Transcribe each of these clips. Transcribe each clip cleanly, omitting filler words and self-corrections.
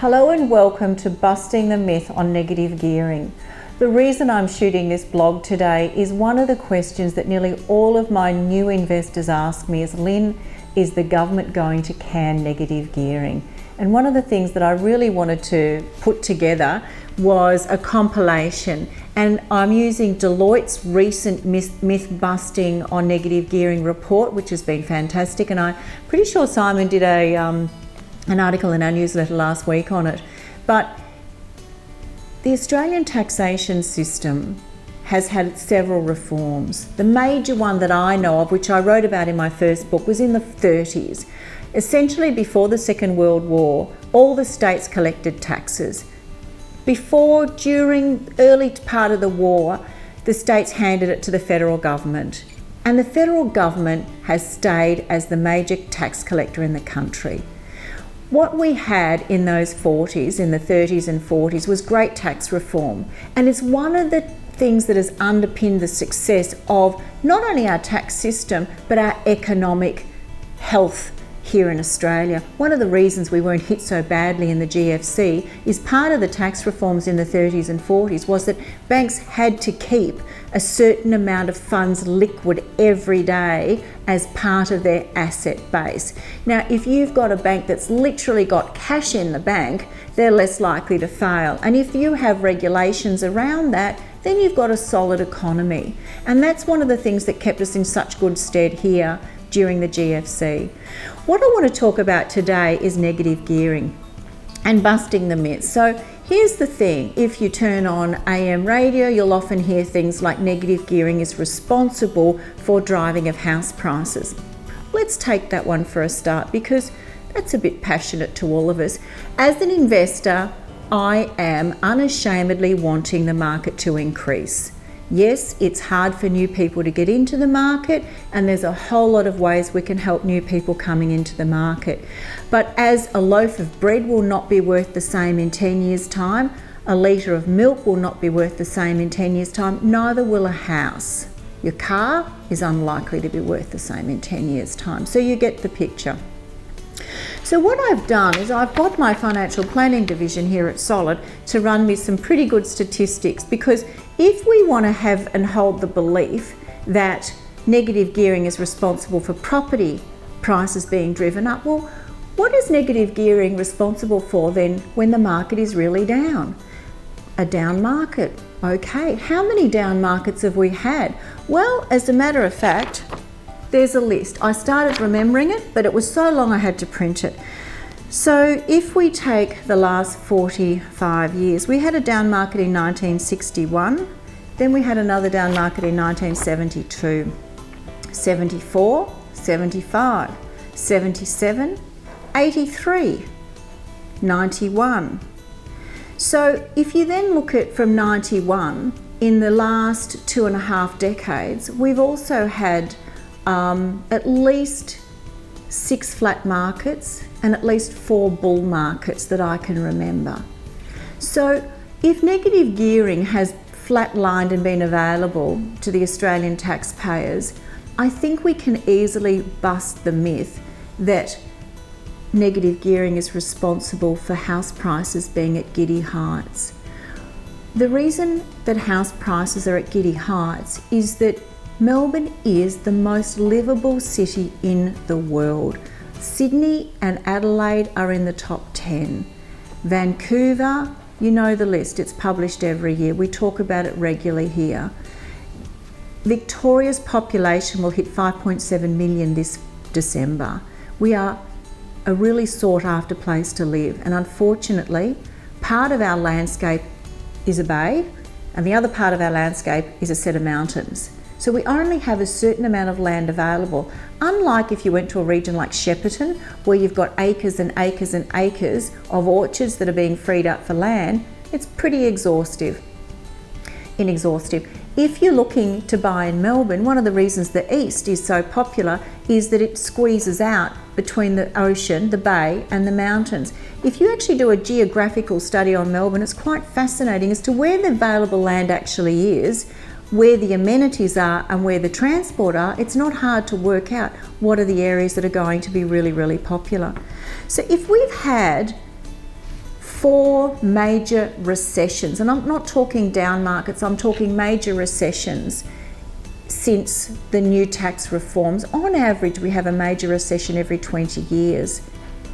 Hello and welcome to Busting the Myth on Negative Gearing. The reason I'm shooting this blog today is one of the questions that nearly all of my new investors ask me is, Lynne, is the government going to can negative gearing? And one of the things that I really wanted to put together was a compilation, and I'm using Deloitte's recent myth busting on negative gearing report, which has been fantastic, and I'm pretty sure Simon did an article in our newsletter last week on it. But the Australian taxation system has had several reforms. The major one that I know of, which I wrote about in my first book, was in the 30s. Essentially, before the Second World War, all the states collected taxes. Before, during, early part of the war, the states handed it to the federal government. And the federal government has stayed as the major tax collector in the country. What we had in those 40s, in the 30s and 40s, was great tax reform. And it's one of the things that has underpinned the success of not only our tax system, but our economic health here in Australia. One of the reasons we weren't hit so badly in the GFC is part of the tax reforms in the 30s and 40s was that banks had to keep a certain amount of funds liquid every day as part of their asset base. Now, if you've got a bank that's literally got cash in the bank, they're less likely to fail. And if you have regulations around that, then you've got a solid economy. And that's one of the things that kept us in such good stead here during the GFC. What I want to talk about today is negative gearing and busting the myth. So here's the thing, if you turn on AM radio, you'll often hear things like negative gearing is responsible for driving of house prices. Let's take that one for a start because that's a bit passionate to all of us. As an investor, I am unashamedly wanting the market to increase. Yes, it's hard for new people to get into the market, and there's a whole lot of ways we can help new people coming into the market. But as a loaf of bread will not be worth the same in 10 years' time, a litre of milk will not be worth the same in 10 years' time, neither will a house. Your car is unlikely to be worth the same in 10 years' time. So you get the picture. So what I've done is I've got my financial planning division here at Solid to run me some pretty good statistics, because if we want to have and hold the belief that negative gearing is responsible for property prices being driven up, well, what is negative gearing responsible for then when the market is really down? A down market. Okay, how many down markets have we had? Well, as a matter of fact, there's a list. I started remembering it, but it was so long I had to print it. So if we take the last 45 years, we had a down market in 1961, then we had another down market in 1972, 74, 75, 77, 83, 91. So if you then look at from 91, in the last 2.5 decades, we've also had at least 6 flat markets and at least 4 bull markets that I can remember. So if negative gearing has flatlined and been available to the Australian taxpayers, I think we can easily bust the myth that negative gearing is responsible for house prices being at giddy heights. The reason that house prices are at giddy heights is that Melbourne is the most livable city in the world. Sydney and Adelaide are in the top 10. Vancouver, you know the list, it's published every year. We talk about it regularly here. Victoria's population will hit 5.7 million this December. We are a really sought after place to live, and unfortunately, part of our landscape is a bay, and the other part of our landscape is a set of mountains. So we only have a certain amount of land available. Unlike if you went to a region like Shepparton, where you've got acres and acres and acres of orchards that are being freed up for land, it's pretty inexhaustive. If you're looking to buy in Melbourne, one of the reasons the east is so popular is that it squeezes out between the ocean, the bay, and the mountains. If you actually do a geographical study on Melbourne, it's quite fascinating as to where the available land actually is, where the amenities are and where the transport are. It's not hard to work out what are the areas that are going to be really, really popular. So if we've had 4 major recessions, and I'm not talking down markets, I'm talking major recessions since the new tax reforms. On average, we have a major recession every 20 years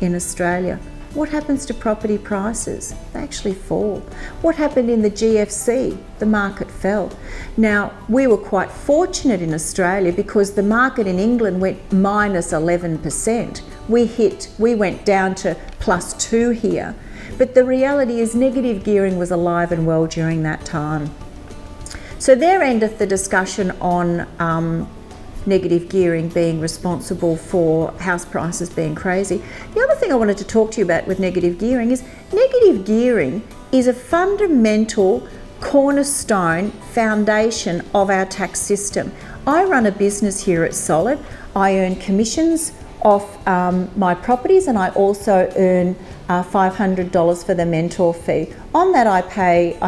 in Australia. What happens to property prices? They actually fall. What happened in the GFC? The market fell. Now, we were quite fortunate in Australia because the market in England went minus 11%. We went down to plus 2 here. But the reality is negative gearing was alive and well during that time. So there endeth the discussion on negative gearing being responsible for house prices being crazy. The other thing I wanted to talk to you about with negative gearing is a fundamental cornerstone foundation of our tax system. I run a business here at Solid. I earn commissions off my properties, and I also earn $500 for the mentor fee. On that I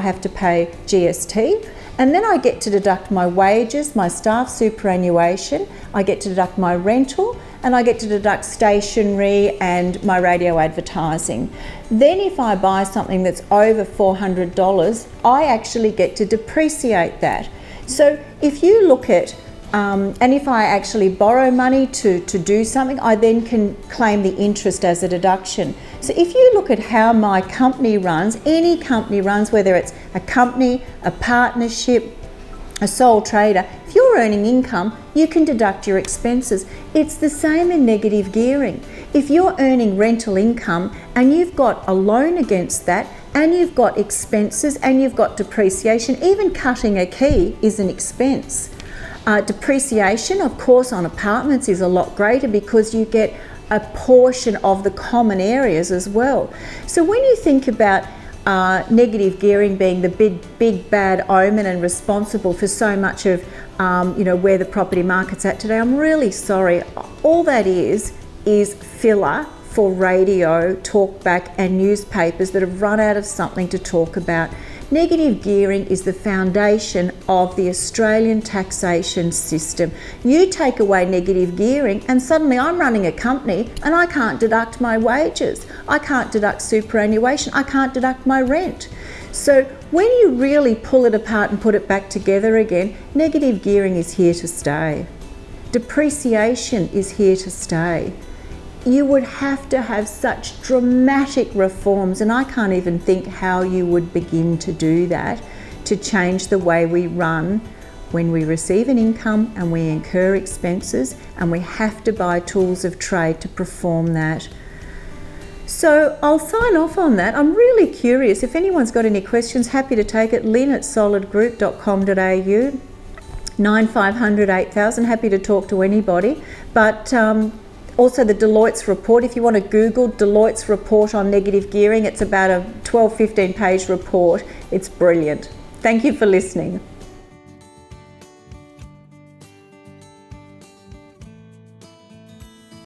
have to pay GST. And then I get to deduct my wages, my staff superannuation, I get to deduct my rental, and I get to deduct stationery and my radio advertising. Then if I buy something that's over $400, I actually get to depreciate that. So if you look at, and if I actually borrow money to do something, I then can claim the interest as a deduction. So if you look at how my company runs, any company runs, whether it's a company, a partnership, a sole trader, if you're earning income, you can deduct your expenses. It's the same in negative gearing. If you're earning rental income and you've got a loan against that, and you've got expenses and you've got depreciation, even cutting a key is an expense. Depreciation, of course, on apartments is a lot greater because you get a portion of the common areas as well. So when you think about negative gearing being the big bad omen and responsible for so much of where the property market's at today, I'm really sorry. All that is filler for radio, talkback and newspapers that have run out of something to talk about. Negative gearing is the foundation of the Australian taxation system. You take away negative gearing and suddenly I'm running a company and I can't deduct my wages. I can't deduct superannuation. I can't deduct my rent. So when you really pull it apart and put it back together again, negative gearing is here to stay. Depreciation is here to stay. You would have to have such dramatic reforms, and I can't even think how you would begin to do that, to change the way we run when we receive an income and we incur expenses and we have to buy tools of trade to perform that. So I'll sign off on that. I'm really curious. If anyone's got any questions, happy to take it. Lynne@solidgroup.com.au, 9500 8000, happy to talk to anybody. But also the Deloitte's report, if you want to Google Deloitte's report on negative gearing, it's about a 12-15 page report. It's brilliant. Thank you for listening.